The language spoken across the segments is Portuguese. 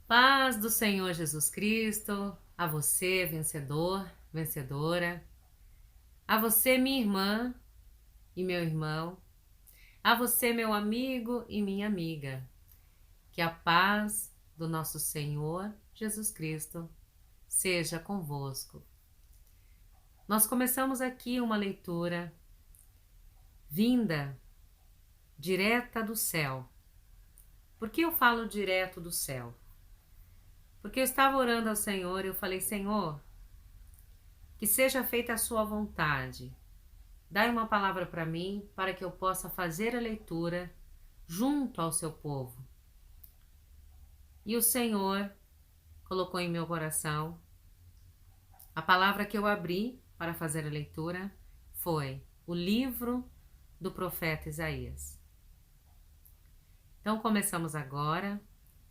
Paz do Senhor Jesus Cristo, a você, vencedor, vencedora, a você, minha irmã e meu irmão, a você, meu amigo e minha amiga. Que a paz do nosso Senhor Jesus Cristo seja convosco. Nós começamos aqui uma leitura vinda direta do céu. Por que eu falo direto do céu? Porque eu estava orando ao Senhor e eu falei: Senhor, que seja feita a sua vontade. Dai uma palavra para mim, para que eu possa fazer a leitura junto ao seu povo. E o Senhor colocou em meu coração a palavra que eu abri para fazer a leitura foi o livro do profeta Isaías. Então começamos agora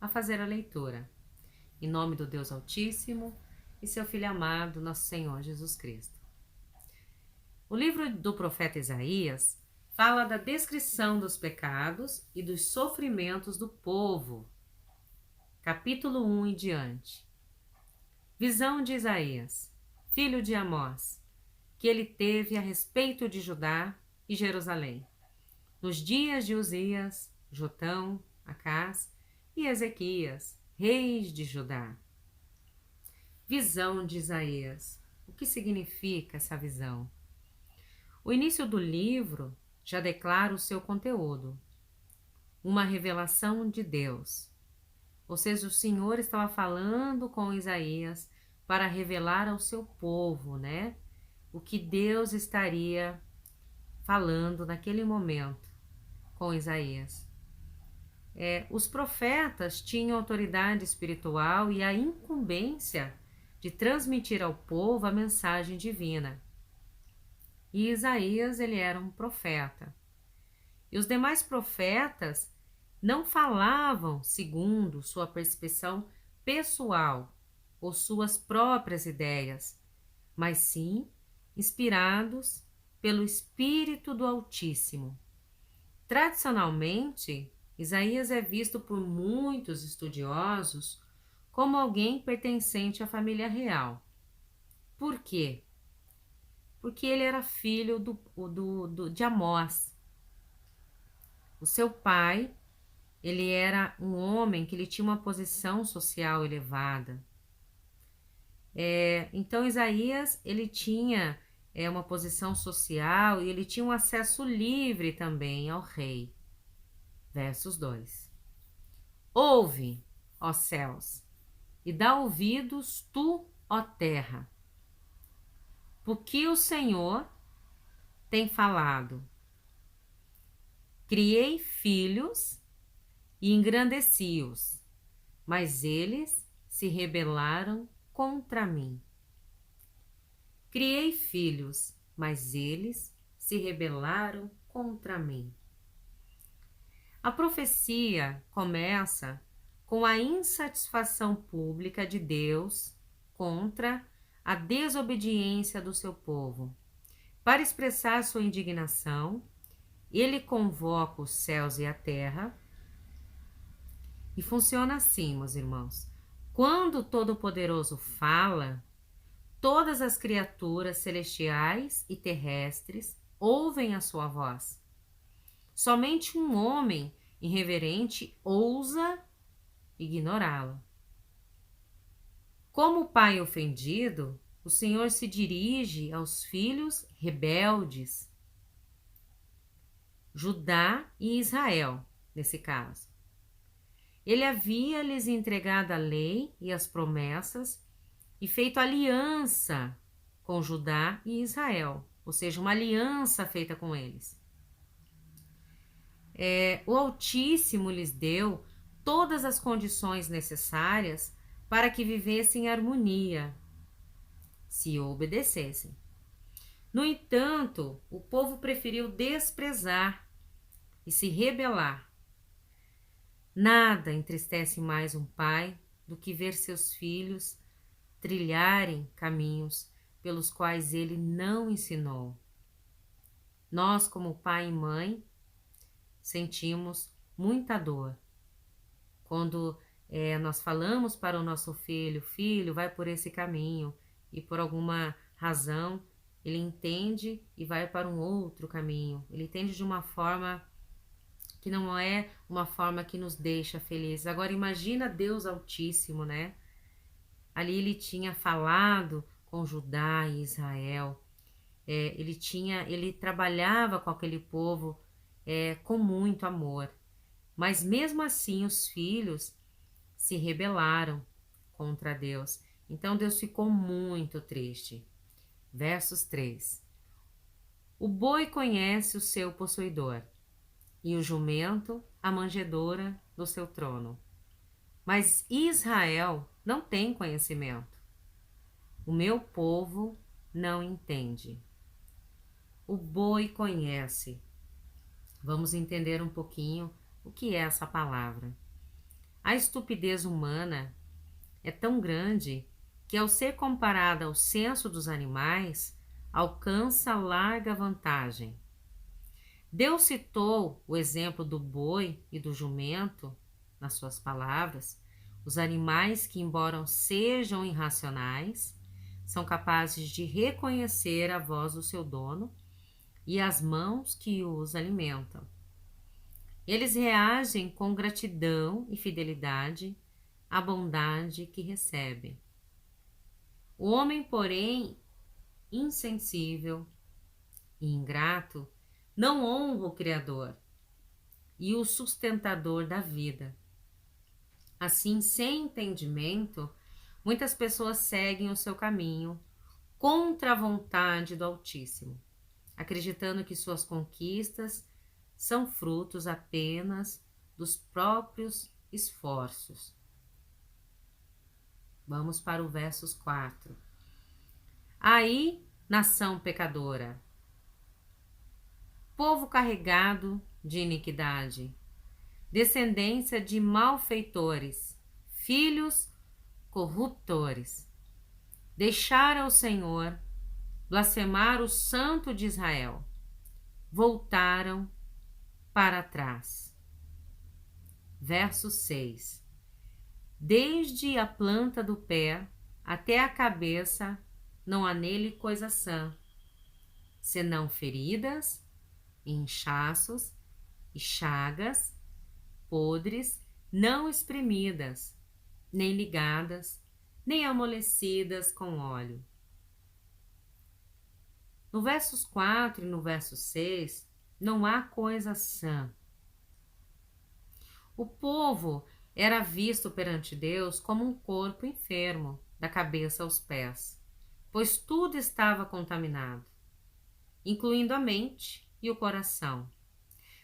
a fazer a leitura. Em nome do Deus Altíssimo e seu Filho amado, nosso Senhor Jesus Cristo. O livro do profeta Isaías fala da descrição dos pecados e dos sofrimentos do povo. Capítulo 1 e diante. Visão de Isaías, filho de Amós, que ele teve a respeito de Judá e Jerusalém, nos dias de Uzias, Jotão, Acás e Ezequias, reis de Judá. Visão de Isaías. O que significa essa visão? O início do livro já declara o seu conteúdo. Uma revelação de Deus. Ou seja, o Senhor estava falando com Isaías para revelar ao seu povo, né? O que Deus estaria falando naquele momento com Isaías. Os profetas tinham autoridade espiritual e a incumbência de transmitir ao povo a mensagem divina. E Isaías, ele era um profeta. E os demais profetas não falavam segundo sua percepção pessoal ou suas próprias ideias, mas sim inspirados pelo Espírito do Altíssimo. Tradicionalmente, Isaías é visto por muitos estudiosos como alguém pertencente à família real. Por quê? Porque ele era filho de Amós. O seu pai, ele era um homem que ele tinha uma posição social elevada. Então Isaías, ele tinha uma posição social e ele tinha um acesso livre também ao rei. Versos 2. Ouve, ó céus, e dá ouvidos tu, ó terra, porque o Senhor tem falado. Criei filhos e engrandeci-os, mas eles se rebelaram contra mim. Criei filhos, mas eles se rebelaram contra mim. A profecia começa com a insatisfação pública de Deus contra a desobediência do seu povo. Para expressar sua indignação, ele convoca os céus e a terra. E funciona assim, meus irmãos. Quando o Todo-Poderoso fala, todas as criaturas celestiais e terrestres ouvem a sua voz. Somente um homem irreverente ousa ignorá-la. Como pai ofendido, o Senhor se dirige aos filhos rebeldes, Judá e Israel, nesse caso. Ele havia lhes entregado a lei e as promessas e feito aliança com Judá e Israel, ou seja, uma aliança feita com eles. O Altíssimo lhes deu todas as condições necessárias para que vivessem em harmonia, se obedecessem. No entanto, o povo preferiu desprezar e se rebelar. Nada entristece mais um pai do que ver seus filhos trilharem caminhos pelos quais ele não ensinou. Nós, como pai e mãe, sentimos muita dor quando nós falamos para o nosso filho, filho, vai por esse caminho, e por alguma razão ele entende e vai para um outro caminho. Ele entende de uma forma que não é uma forma que nos deixa felizes. Agora imagina Deus Altíssimo, né? Ali ele tinha falado com Judá e Israel. Ele trabalhava com aquele povo com muito amor. Mas mesmo assim os filhos se rebelaram contra Deus. Então Deus ficou muito triste. Versos 3. O boi conhece o seu possuidor, e o jumento a manjedoura do seu trono. Mas Israel não tem conhecimento. O meu povo não entende. O boi conhece. Vamos entender um pouquinho o que é essa palavra. A estupidez humana é tão grande que, ao ser comparada ao senso dos animais, alcança larga vantagem. Deus citou o exemplo do boi e do jumento nas suas palavras, os animais que, embora sejam irracionais, são capazes de reconhecer a voz do seu dono e as mãos que os alimentam. Eles reagem com gratidão e fidelidade à bondade que recebem. O homem, porém, insensível e ingrato, não honra o Criador e o sustentador da vida. Assim, sem entendimento, muitas pessoas seguem o seu caminho contra a vontade do Altíssimo, acreditando que suas conquistas são frutos apenas dos próprios esforços. Vamos para o versos 4. Aí, nação pecadora, povo carregado de iniquidade, descendência de malfeitores, filhos corruptores, deixaram o Senhor, blasfemaram o Santo de Israel, voltaram para trás. Verso 6. Desde a planta do pé até a cabeça não há nele coisa sã, senão feridas, inchaços e chagas, podres, não espremidas, nem ligadas, nem amolecidas com óleo. No versos 4 e no verso 6, não há coisa sã. O povo era visto perante Deus como um corpo enfermo, da cabeça aos pés, pois tudo estava contaminado, incluindo a mente e o coração.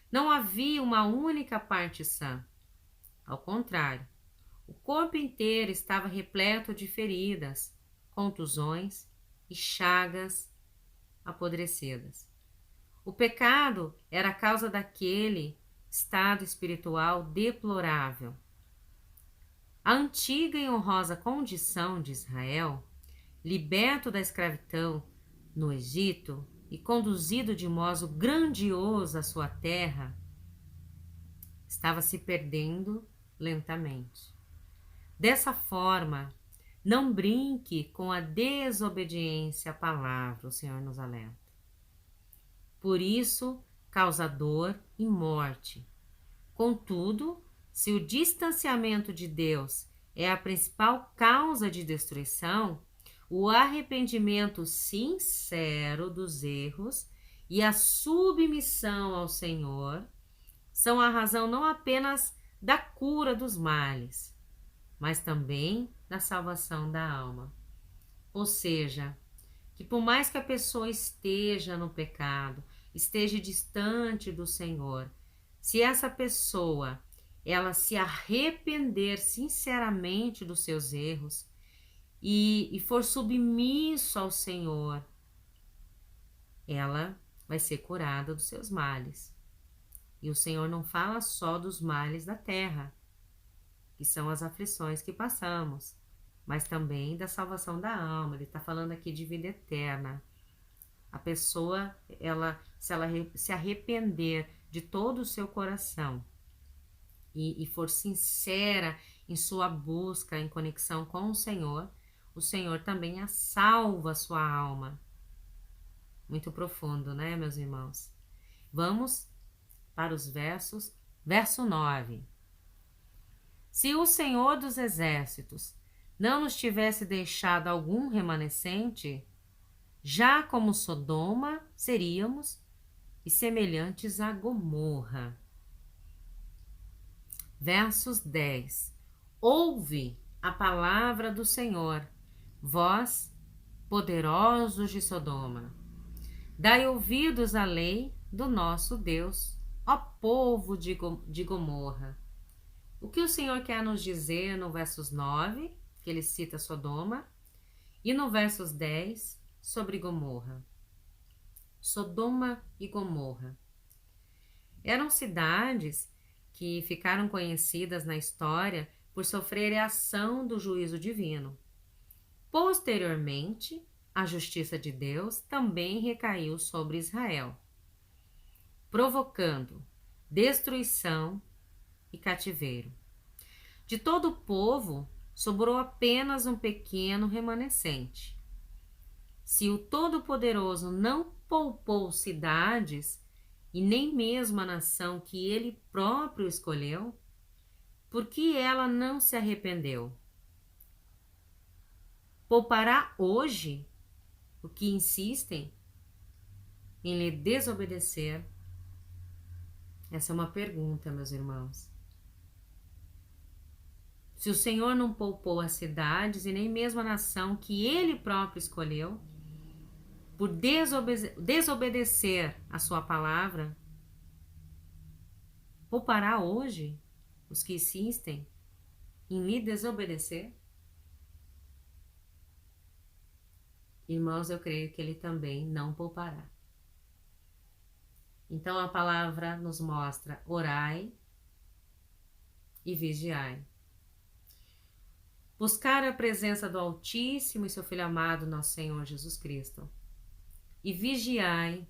Não havia uma única parte sã. Ao contrário, o corpo inteiro estava repleto de feridas, contusões e chagas apodrecidas. O pecado era a causa daquele estado espiritual deplorável. A antiga e honrosa condição de Israel, liberto da escravidão no Egito e conduzido de modo grandioso à sua terra, estava se perdendo lentamente. Dessa forma, não brinque com a desobediência à palavra, o Senhor nos alerta. Por isso, causa dor e morte. Contudo, se o distanciamento de Deus é a principal causa de destruição, o arrependimento sincero dos erros e a submissão ao Senhor são a razão não apenas da cura dos males, mas também da salvação da alma. Ou seja, que por mais que a pessoa esteja no pecado, esteja distante do Senhor, se essa pessoa ela se arrepender sinceramente dos seus erros e for submisso ao Senhor, ela vai ser curada dos seus males. E o Senhor não fala só dos males da terra, que são as aflições que passamos, mas também da salvação da alma. Ele está falando aqui de vida eterna. A pessoa, se ela se arrepender de todo o seu coração e for sincera em sua busca, em conexão com o Senhor também a salva a sua alma. Muito profundo, né, meus irmãos? Vamos para os versos. Verso 9. Se o Senhor dos Exércitos não nos tivesse deixado algum remanescente, já como Sodoma seríamos e semelhantes a Gomorra. Versos 10. Ouve a palavra do Senhor, vós, poderosos de Sodoma. Dai ouvidos à lei do nosso Deus, ó povo de Gomorra. O que o Senhor quer nos dizer no versos 9, que ele cita Sodoma, e no versos 10, sobre Gomorra. Sodoma e Gomorra eram cidades que ficaram conhecidas na história por sofrerem a ação do juízo divino. Posteriormente, a justiça de Deus também recaiu sobre Israel, provocando destruição e cativeiro. De todo o povo, sobrou apenas um pequeno remanescente. Se o Todo-Poderoso não poupou cidades e nem mesmo a nação que ele próprio escolheu, por que ela não se arrependeu? Poupará hoje o que insistem em lhe desobedecer? Essa é uma pergunta, meus irmãos. Se o Senhor não poupou as cidades e nem mesmo a nação que ele próprio escolheu, por desobedecer a sua palavra, poupará hoje os que insistem em lhe desobedecer? Irmãos, eu creio que ele também não poupará. Então a palavra nos mostra: orai e vigiai. Buscar a presença do Altíssimo e seu Filho amado, nosso Senhor Jesus Cristo. E vigiai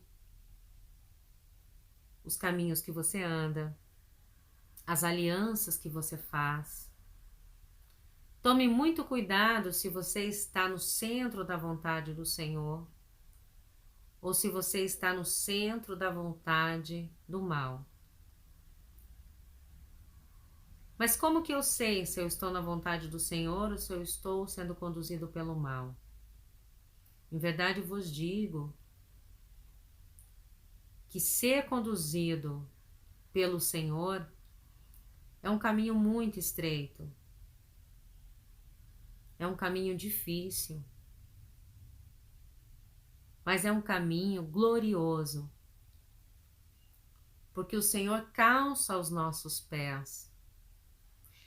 os caminhos que você anda, as alianças que você faz. Tome muito cuidado se você está no centro da vontade do Senhor ou se você está no centro da vontade do mal. Mas como que eu sei se eu estou na vontade do Senhor ou se eu estou sendo conduzido pelo mal? Em verdade vos digo que ser conduzido pelo Senhor é um caminho muito estreito. É um caminho difícil. Mas é um caminho glorioso. Porque o Senhor calça os nossos pés.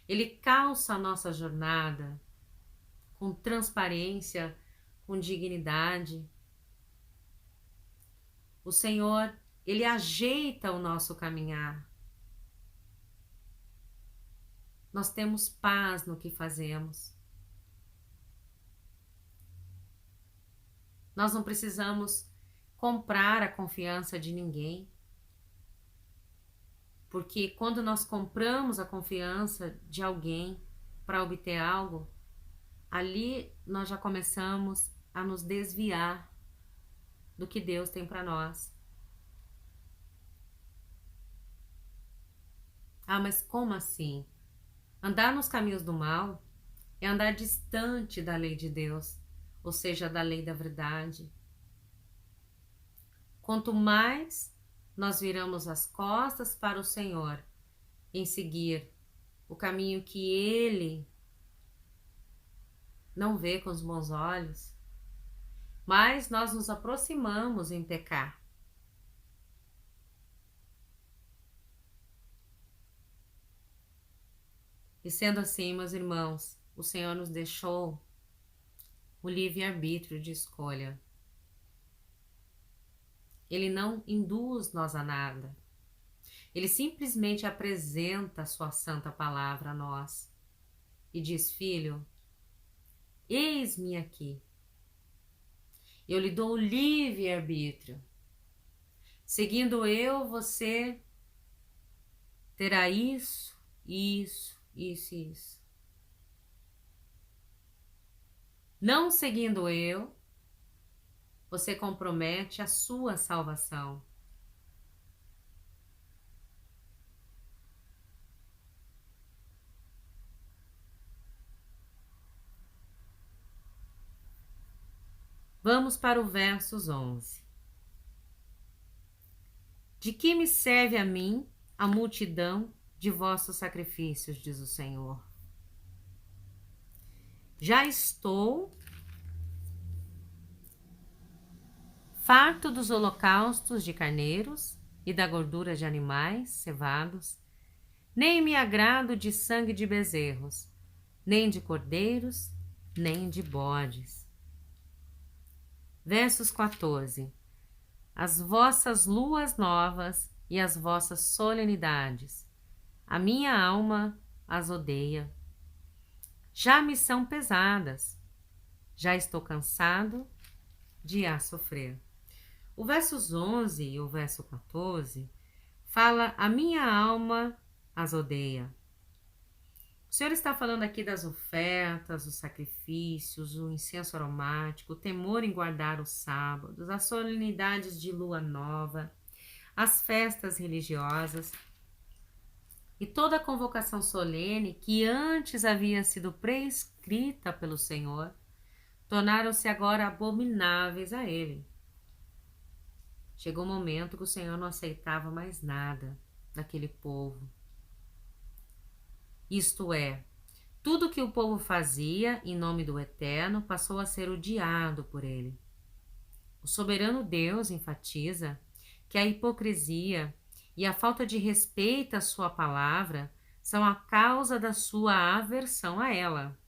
Ele calça a nossa jornada com transparência, com dignidade. O Senhor, ele ajeita o nosso caminhar. Nós temos paz no que fazemos. Nós não precisamos comprar a confiança de ninguém. Porque quando nós compramos a confiança de alguém para obter algo, ali nós já começamos a nos desviar do que Deus tem para nós. Ah, mas como assim? Andar nos caminhos do mal é andar distante da lei de Deus, ou seja, da lei da verdade. Quanto mais nós viramos as costas para o Senhor em seguir o caminho que Ele não vê com os bons olhos, mais nós nos aproximamos em pecar. E sendo assim, meus irmãos, o Senhor nos deixou o livre-arbítrio de escolha. Ele não induz nós a nada. Ele simplesmente apresenta a sua santa palavra a nós e diz: filho, eis-me aqui. Eu lhe dou o livre-arbítrio. Seguindo eu, você terá isso Isso. Não seguindo eu, você compromete a sua salvação. Vamos para o versos 11. De que me serve a mim a multidão de vossos sacrifícios, diz o Senhor? Já estou farto dos holocaustos de carneiros e da gordura de animais cevados, nem me agrado de sangue de bezerros, nem de cordeiros, nem de bodes. Versos 14. As vossas luas novas e as vossas solenidades, a minha alma as odeia. Já me são pesadas, já estou cansado de as sofrer. O versos 11 e o verso 14 fala: a minha alma as odeia. O Senhor está falando aqui das ofertas, os sacrifícios, o incenso aromático, o temor em guardar os sábados, as solenidades de lua nova, as festas religiosas e toda a convocação solene que antes havia sido prescrita pelo Senhor, tornaram-se agora abomináveis a Ele. Chegou o momento que o Senhor não aceitava mais nada daquele povo. Isto é, tudo que o povo fazia em nome do Eterno passou a ser odiado por ele. O soberano Deus enfatiza que a hipocrisia e a falta de respeito à sua palavra são a causa da sua aversão a ela.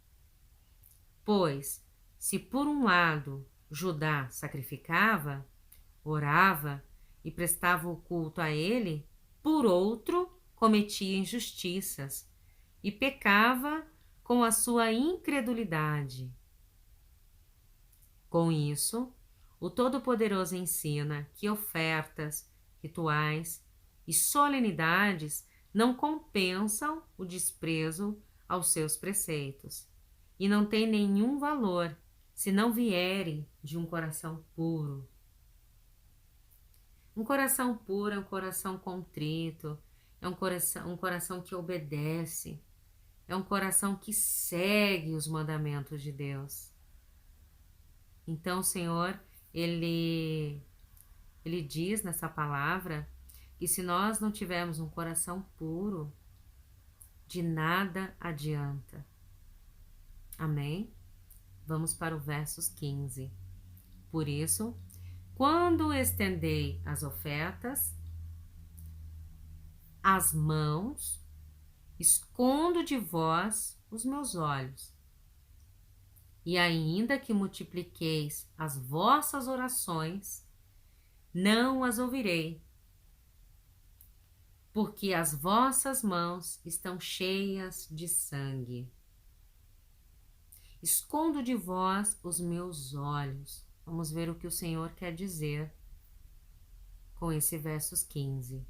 Pois, se por um lado Judá sacrificava, orava e prestava o culto a ele, por outro cometia injustiças e pecava com a sua incredulidade. Com isso, o Todo-Poderoso ensina que ofertas, rituais e solenidades não compensam o desprezo aos seus preceitos e não têm nenhum valor se não vierem de um coração puro. Um coração puro é um coração contrito, é um coração que obedece, é um coração que segue os mandamentos de Deus. Então, o Senhor, Ele diz nessa palavra que se nós não tivermos um coração puro, de nada adianta. Amém? Vamos para o versos 15. Por isso, quando estendei as ofertas, as mãos, escondo de vós os meus olhos. E ainda que multipliqueis as vossas orações, não as ouvirei, porque as vossas mãos estão cheias de sangue. Escondo de vós os meus olhos. Vamos ver o que o Senhor quer dizer com esse versos 15.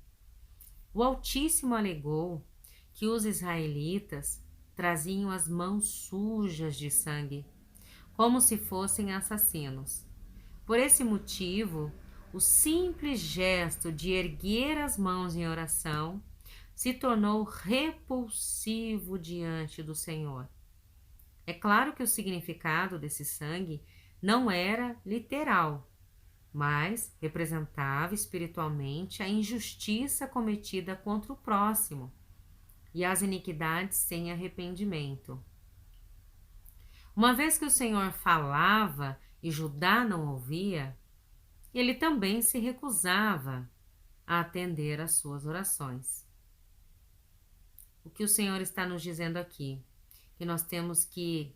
O Altíssimo alegou que os israelitas traziam as mãos sujas de sangue, como se fossem assassinos. Por esse motivo, o simples gesto de erguer as mãos em oração se tornou repulsivo diante do Senhor. É claro que o significado desse sangue não era literal, mas representava espiritualmente a injustiça cometida contra o próximo e as iniquidades sem arrependimento. Uma vez que o Senhor falava e Judá não ouvia, ele também se recusava a atender às suas orações. O que o Senhor está nos dizendo aqui? Que nós temos que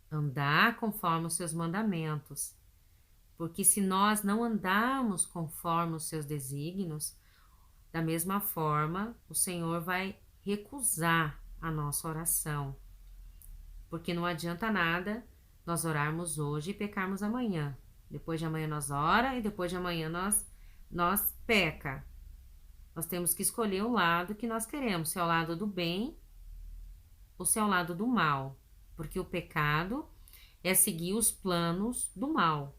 andar conforme os seus mandamentos, porque se nós não andarmos conforme os seus desígnios, da mesma forma o Senhor vai recusar a nossa oração, porque não adianta nada nós orarmos hoje e pecarmos amanhã. Depois de amanhã nós ora e depois de amanhã nós peca. Nós temos que escolher o lado que nós queremos, se é o lado do bem ou se é o lado do mal, porque o pecado é seguir os planos do mal.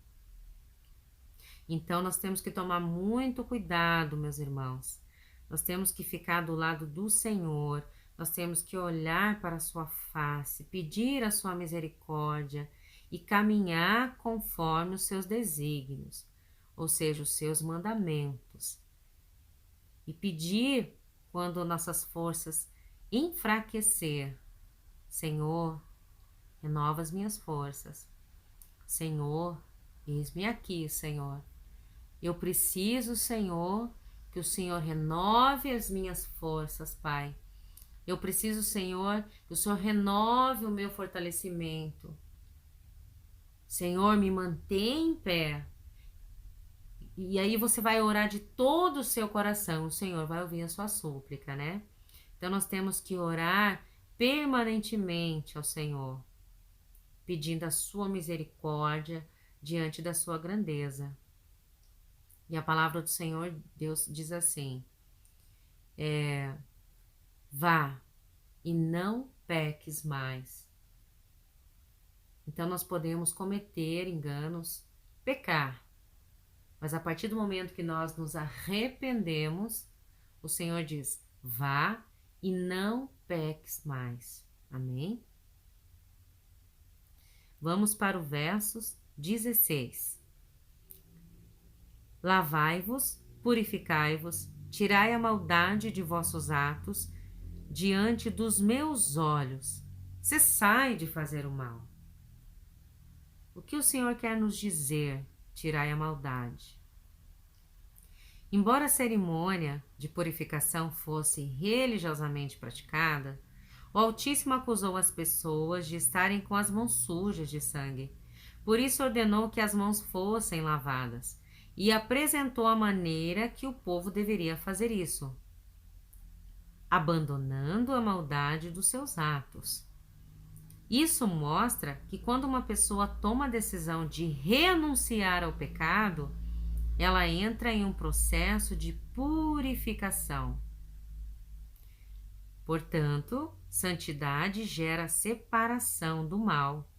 Então, nós temos que tomar muito cuidado, meus irmãos. Nós temos que ficar do lado do Senhor, nós temos que olhar para a sua face, pedir a sua misericórdia e caminhar conforme os seus desígnios, ou seja, os seus mandamentos. E pedir quando nossas forças enfraquecer, Senhor, renova as minhas forças. Senhor, eis-me aqui, Senhor. Eu preciso, Senhor, que o Senhor renove as minhas forças, Pai. Eu preciso, Senhor, que o Senhor renove o meu fortalecimento. Senhor, me mantém em pé. E aí você vai orar de todo o seu coração. O Senhor vai ouvir a sua súplica, né? Então nós temos que orar permanentemente ao Senhor, pedindo a sua misericórdia diante da sua grandeza. E a palavra do Senhor, Deus diz assim, vá e não peques mais. Então nós podemos cometer enganos, pecar, mas a partir do momento que nós nos arrependemos, o Senhor diz, vá e não peques mais. Amém? Vamos para o versos 16. Lavai-vos, purificai-vos, tirai a maldade de vossos atos diante dos meus olhos. Cessai de fazer o mal. O que o Senhor quer nos dizer? Tirai a maldade. Embora a cerimônia de purificação fosse religiosamente praticada, o Altíssimo acusou as pessoas de estarem com as mãos sujas de sangue. Por isso ordenou que as mãos fossem lavadas e apresentou a maneira que o povo deveria fazer isso, abandonando a maldade dos seus atos. Isso mostra que quando uma pessoa toma a decisão de renunciar ao pecado, ela entra em um processo de purificação. Portanto, santidade gera separação do mal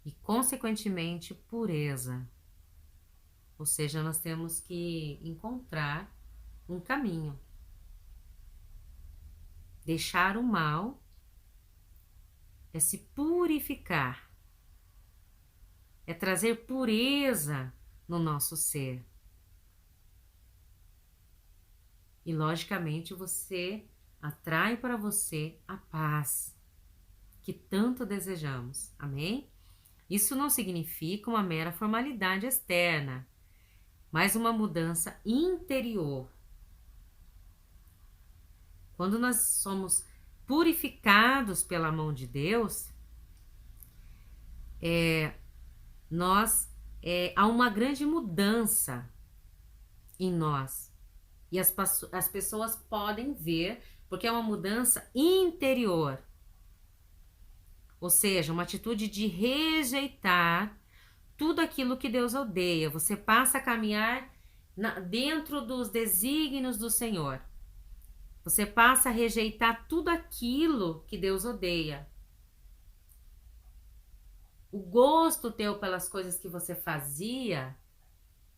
e, consequentemente, pureza. Ou seja, nós temos que encontrar um caminho. Deixar o mal é se purificar, é trazer pureza no nosso ser. E, logicamente, você atrai para você a paz que tanto desejamos. Amém? Isso não significa uma mera formalidade externa, mas uma mudança interior. Quando nós somos purificados pela mão de Deus, há uma grande mudança em nós. E as pessoas podem ver, porque é uma mudança interior. Ou seja, uma atitude de rejeitar tudo aquilo que Deus odeia. Você passa a caminhar dentro dos desígnios do Senhor. Você passa a rejeitar tudo aquilo que Deus odeia. O gosto teu pelas coisas que você fazia,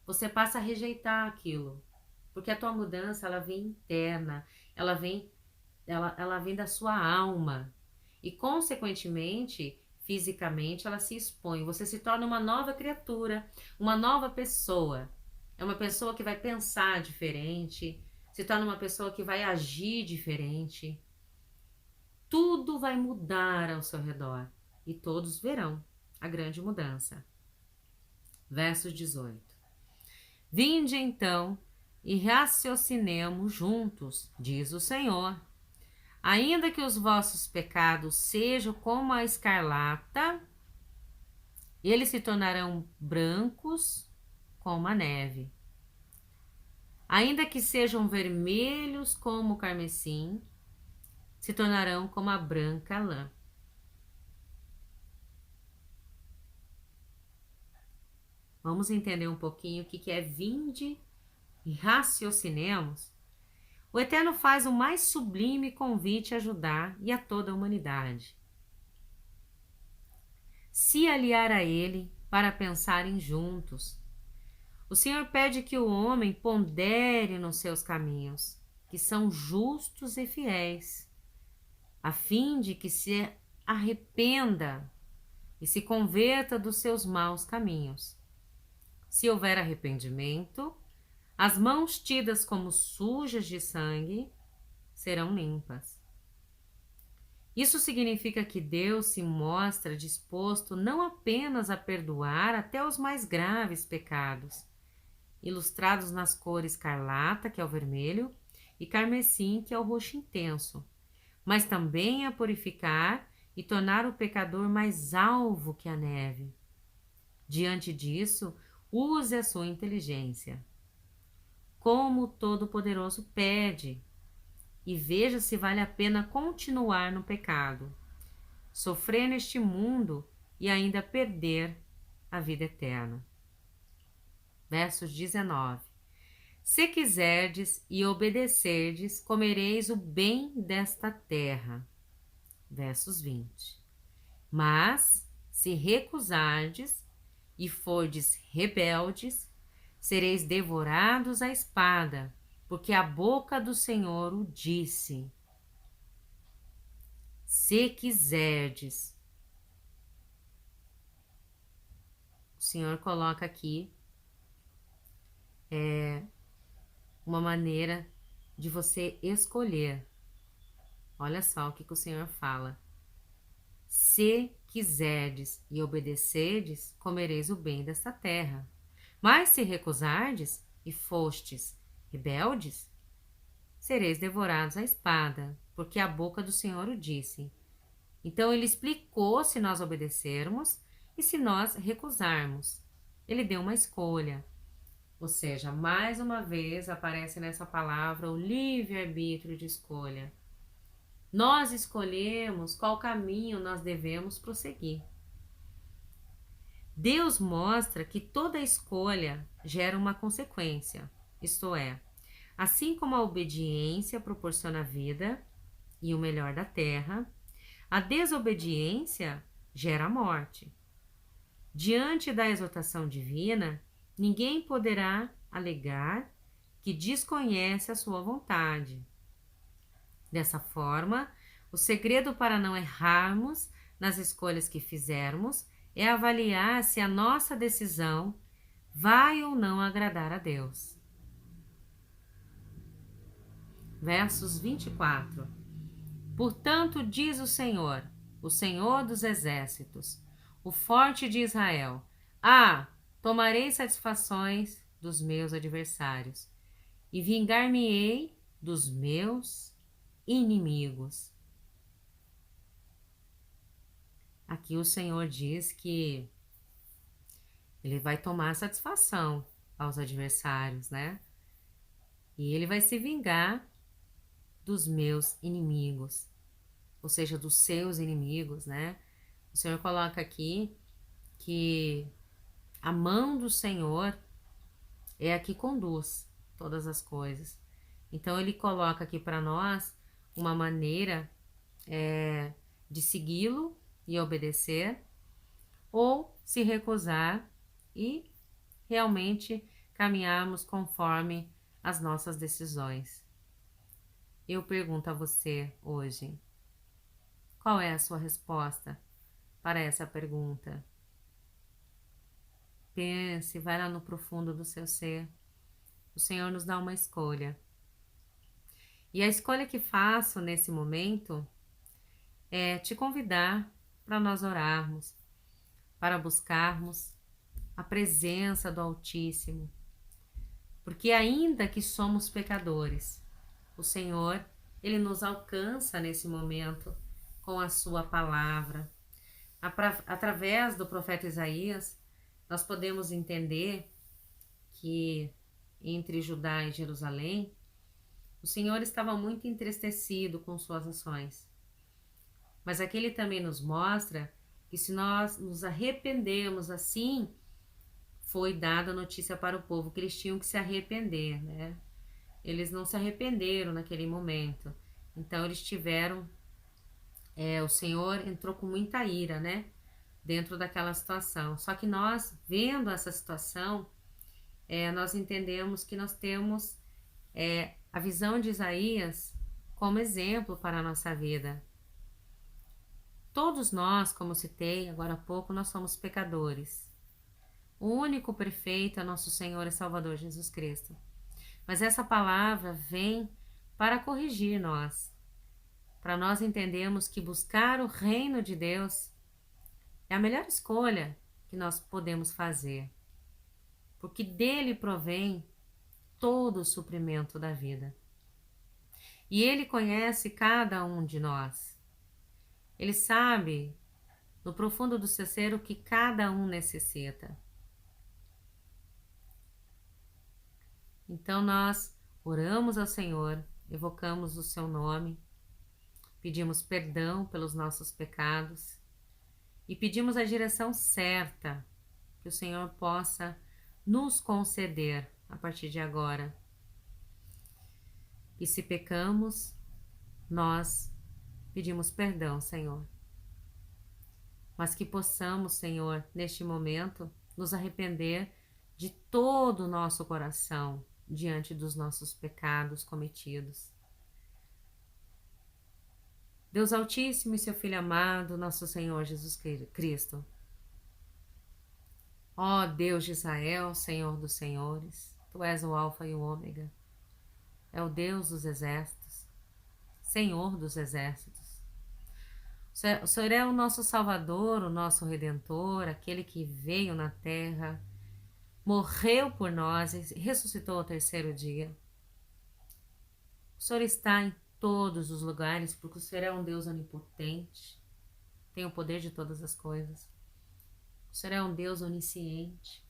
você passa a rejeitar aquilo. Porque a tua mudança, ela vem interna, ela vem da sua alma. E, consequentemente, fisicamente, ela se expõe. Você se torna uma nova criatura, uma nova pessoa. É uma pessoa que vai pensar diferente, se torna uma pessoa que vai agir diferente. Tudo vai mudar ao seu redor e todos verão a grande mudança. Verso 18. Vinde então e raciocinemos juntos, diz o Senhor. Ainda que os vossos pecados sejam como a escarlata, eles se tornarão brancos como a neve. Ainda que sejam vermelhos como o carmesim, se tornarão como a branca lã. Vamos entender um pouquinho o que é vinde e raciocinemos, o Eterno faz o mais sublime convite a Judá e a toda a humanidade. Se aliar a Ele para pensarem juntos. O Senhor pede que o homem pondere nos seus caminhos, que são justos e fiéis, a fim de que se arrependa e se converta dos seus maus caminhos. Se houver arrependimento, as mãos tidas como sujas de sangue serão limpas. Isso significa que Deus se mostra disposto não apenas a perdoar até os mais graves pecados, ilustrados nas cores escarlata, que é o vermelho, e carmesim, que é o roxo intenso, mas também a purificar e tornar o pecador mais alvo que a neve. Diante disso, use a sua inteligência. Como o Todo-Poderoso pede, e veja se vale a pena continuar no pecado, sofrer neste mundo e ainda perder a vida eterna. Versos 19. Se quiserdes e obedecerdes, comereis o bem desta terra. Versos 20. Mas, se recusardes e fordes rebeldes, sereis devorados à espada, porque a boca do Senhor o disse. Se quiserdes. O Senhor coloca aqui uma maneira de você escolher. Olha só o que o Senhor fala. Se quiserdes e obedecerdes, comereis o bem desta terra. Mas se recusardes e fostes rebeldes, sereis devorados à espada, porque a boca do Senhor o disse. Então ele explicou se nós obedecermos e se nós recusarmos. Ele deu uma escolha. Ou seja, mais uma vez aparece nessa palavra o livre-arbítrio de escolha. Nós escolhemos qual caminho nós devemos prosseguir. Deus mostra que toda escolha gera uma consequência, isto é, assim como a obediência proporciona vida e o melhor da terra, a desobediência gera a morte. Diante da exortação divina, ninguém poderá alegar que desconhece a sua vontade. Dessa forma, o segredo para não errarmos nas escolhas que fizermos é avaliar se a nossa decisão vai ou não agradar a Deus. Versos 24. Portanto, diz o Senhor dos exércitos, o forte de Israel: tomarei satisfações dos meus adversários e vingar-me-ei dos meus inimigos. Aqui o Senhor diz que ele vai tomar satisfação aos adversários, né? E ele vai se vingar dos meus inimigos, ou seja, dos seus inimigos, né? O Senhor coloca aqui que a mão do Senhor é a que conduz todas as coisas. Então ele coloca aqui para nós uma maneira de segui-lo e obedecer, ou se recusar e realmente caminharmos conforme as nossas decisões. Eu pergunto a você hoje, qual é a sua resposta para essa pergunta? Pense, vai lá no profundo do seu ser. O Senhor nos dá uma escolha. E a escolha que faço nesse momento é te convidar para nós orarmos, para buscarmos a presença do Altíssimo. Porque ainda que somos pecadores, o Senhor, Ele nos alcança nesse momento com a sua palavra. Através do profeta Isaías, nós podemos entender que entre Judá e Jerusalém, o Senhor estava muito entristecido com suas ações. Mas aqui Ele também nos mostra que se nós nos arrependermos assim, foi dada a notícia para o povo que eles tinham que se arrepender, né? Eles não se arrependeram naquele momento. Então eles tiveram, o Senhor entrou com muita ira, né? Dentro daquela situação. Só que nós, vendo essa situação, nós entendemos que nós temos a visão de Isaías como exemplo para a nossa vida. Todos nós, como citei agora há pouco, nós somos pecadores. O único perfeito é nosso Senhor e Salvador Jesus Cristo. Mas essa palavra vem para corrigir nós, para nós entendermos que buscar o reino de Deus é a melhor escolha que nós podemos fazer, porque dele provém todo o suprimento da vida. E ele conhece cada um de nós. Ele sabe, no profundo do seu ser, o que cada um necessita. Então nós oramos ao Senhor, evocamos o seu nome, pedimos perdão pelos nossos pecados e pedimos a direção certa que o Senhor possa nos conceder a partir de agora. E se pecamos, nós pedimos perdão, Senhor. Mas que possamos, Senhor, neste momento, nos arrepender de todo o nosso coração diante dos nossos pecados cometidos. Deus Altíssimo e seu Filho amado, nosso Senhor Jesus Cristo. Ó Deus de Israel, Senhor dos Senhores, Tu és o Alfa e o Ômega. É o Deus dos exércitos, Senhor dos exércitos. O Senhor é o nosso Salvador, o nosso Redentor, aquele que veio na terra, morreu por nós e ressuscitou ao terceiro dia. O Senhor está em todos os lugares, porque o Senhor é um Deus onipotente, tem o poder de todas as coisas. O Senhor é um Deus onisciente,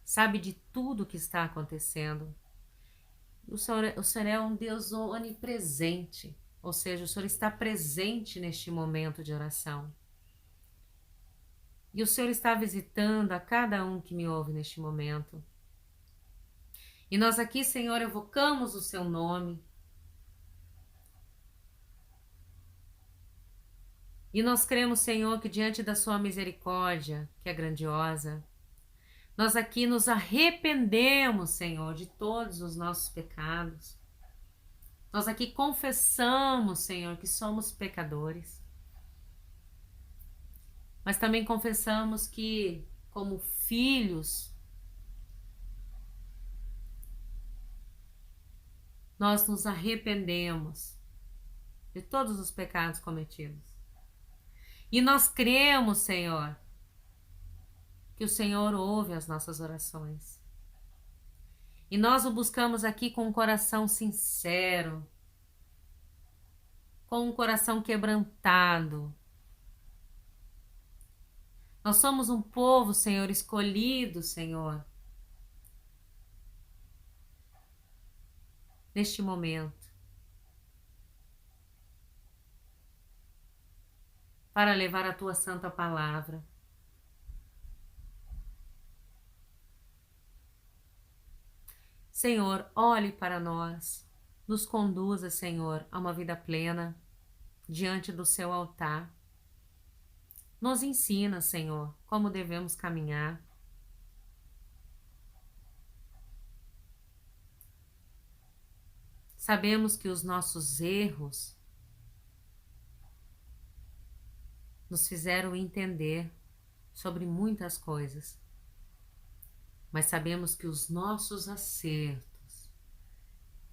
sabe de tudo o que está acontecendo. O Senhor é um Deus onipresente, ou seja, o Senhor está presente neste momento de oração. E o Senhor está visitando a cada um que me ouve neste momento. E nós aqui, Senhor, evocamos o seu nome. E nós cremos, Senhor, que diante da sua misericórdia, que é grandiosa, nós aqui nos arrependemos, Senhor, de todos os nossos pecados. Nós aqui confessamos, Senhor, que somos pecadores. Mas também confessamos que, como filhos, nós nos arrependemos de todos os pecados cometidos. E nós cremos, Senhor, que o Senhor ouve as nossas orações. E nós o buscamos aqui com um coração sincero, com um coração quebrantado. Nós somos um povo, Senhor, escolhido, Senhor, neste momento, para levar a tua santa palavra. Senhor, olhe para nós, nos conduza, Senhor, a uma vida plena diante do seu altar. Nos ensina, Senhor, como devemos caminhar. Sabemos que os nossos erros nos fizeram entender sobre muitas coisas. Mas sabemos que os nossos acertos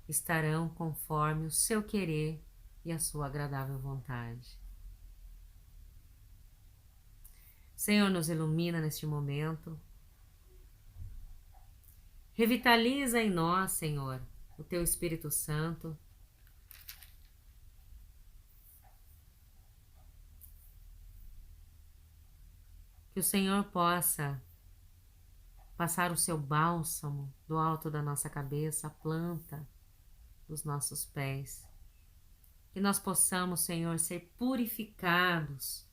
estarão conforme o seu querer e a sua agradável vontade. Senhor, nos ilumina neste momento. Revitaliza em nós, Senhor, o teu Espírito Santo. Que o Senhor possa passar o seu bálsamo do alto da nossa cabeça à planta dos nossos pés. Que nós possamos, Senhor, ser purificados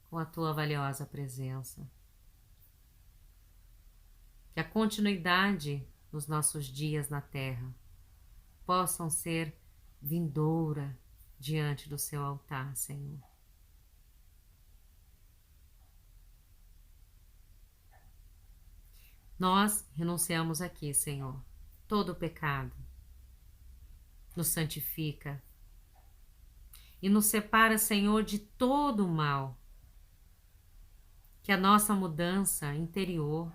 com a tua valiosa presença. que a continuidade dos nossos dias na terra possam ser vindoura diante do seu altar, Senhor. Nós renunciamos aqui, Senhor, todo o pecado, nos santifica e nos separa, Senhor, de todo o mal. Que a nossa mudança interior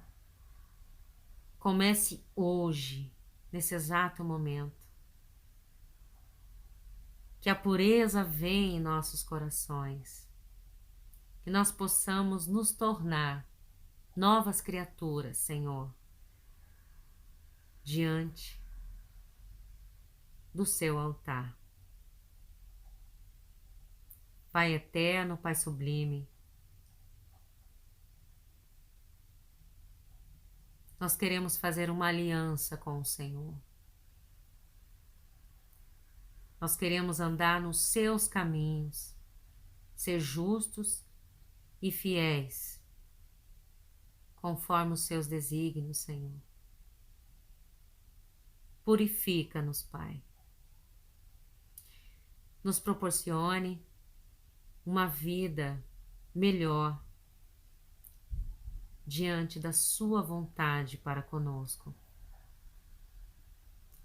comece hoje, nesse exato momento. Que a pureza venha em nossos corações. Que nós possamos nos tornar novas criaturas, Senhor, diante do seu altar. Pai eterno, Pai sublime, nós queremos fazer uma aliança com o Senhor. Nós queremos andar nos seus caminhos, ser justos e fiéis, conforme os seus desígnios, Senhor. Purifica-nos, Pai. Nos proporcione uma vida melhor diante da sua vontade para conosco.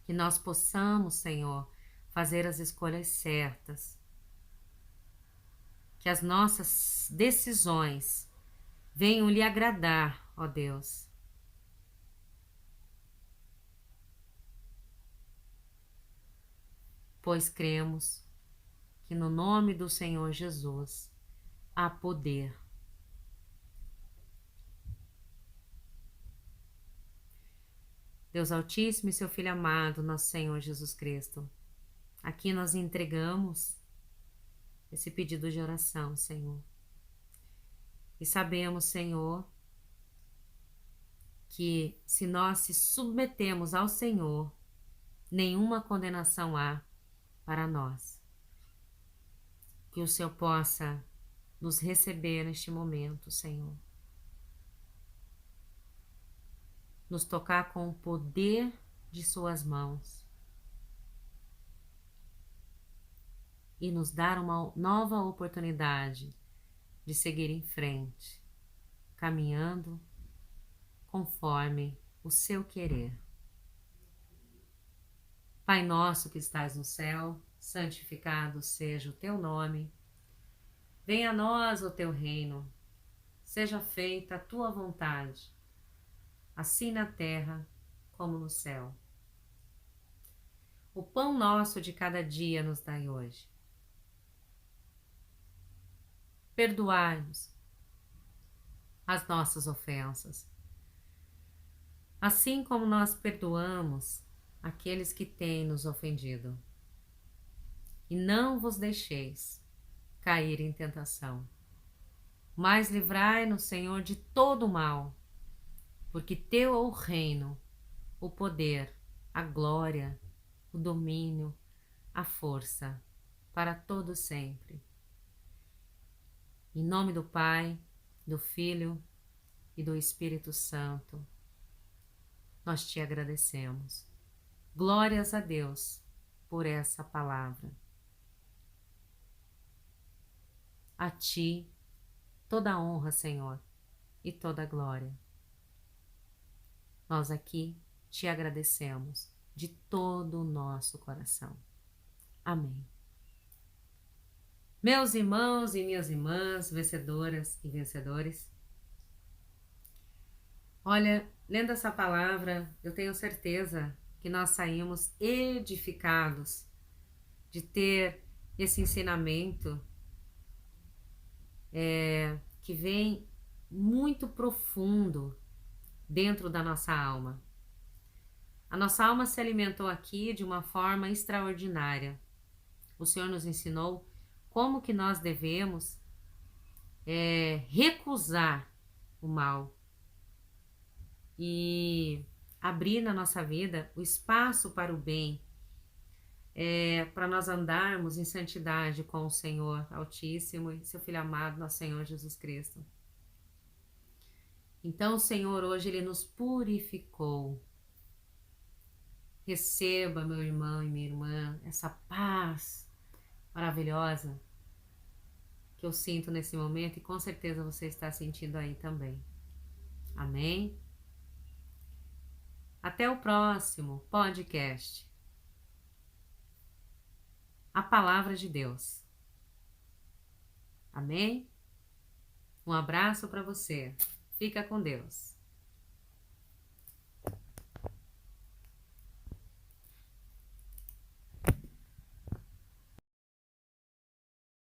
Que nós possamos, Senhor, fazer as escolhas certas. Que as nossas decisões venham lhe agradar, ó Deus. Pois cremos que no nome do Senhor Jesus há poder. Deus Altíssimo e seu Filho amado, nosso Senhor Jesus Cristo, aqui nós entregamos esse pedido de oração, Senhor. E sabemos, Senhor, que se nós se submetemos ao Senhor, nenhuma condenação há para nós. Que o Senhor possa nos receber neste momento, Senhor. Nos tocar com o poder de suas mãos e nos dar uma nova oportunidade de seguir em frente, caminhando conforme o seu querer. Pai nosso que estás no céu, santificado seja o teu nome. Venha a nós o teu reino. Seja feita a tua vontade, assim na terra como no céu. O pão nosso de cada dia nos dai hoje. Perdoai-nos as nossas ofensas, assim como nós perdoamos aqueles que têm nos ofendido. E não vos deixeis cair em tentação, mas livrai-nos, Senhor, de todo o mal, porque teu é o reino, o poder, a glória, o domínio, a força, para todo sempre. Em nome do Pai, do Filho e do Espírito Santo, nós te agradecemos. Glórias a Deus por essa palavra. A ti toda a honra, Senhor, e toda a glória. Nós aqui te agradecemos de todo o nosso coração. Amém. Meus irmãos e minhas irmãs, vencedoras e vencedores, olha, lendo essa palavra, eu tenho certeza que nós saímos edificados de ter esse ensinamento que vem muito profundo dentro da nossa alma. A nossa alma se alimentou aqui de uma forma extraordinária. O Senhor nos ensinou como que nós devemos recusar o mal e abrir na nossa vida o espaço para o bem, para nós andarmos em santidade com o Senhor Altíssimo e seu Filho amado, nosso Senhor Jesus Cristo. Então o Senhor hoje Ele nos purificou. Receba, meu irmão e minha irmã, essa paz maravilhosa que eu sinto nesse momento e com certeza você está sentindo aí também. Amém? Até o próximo podcast. A Palavra de Deus. Amém? Um abraço para você. Fica com Deus.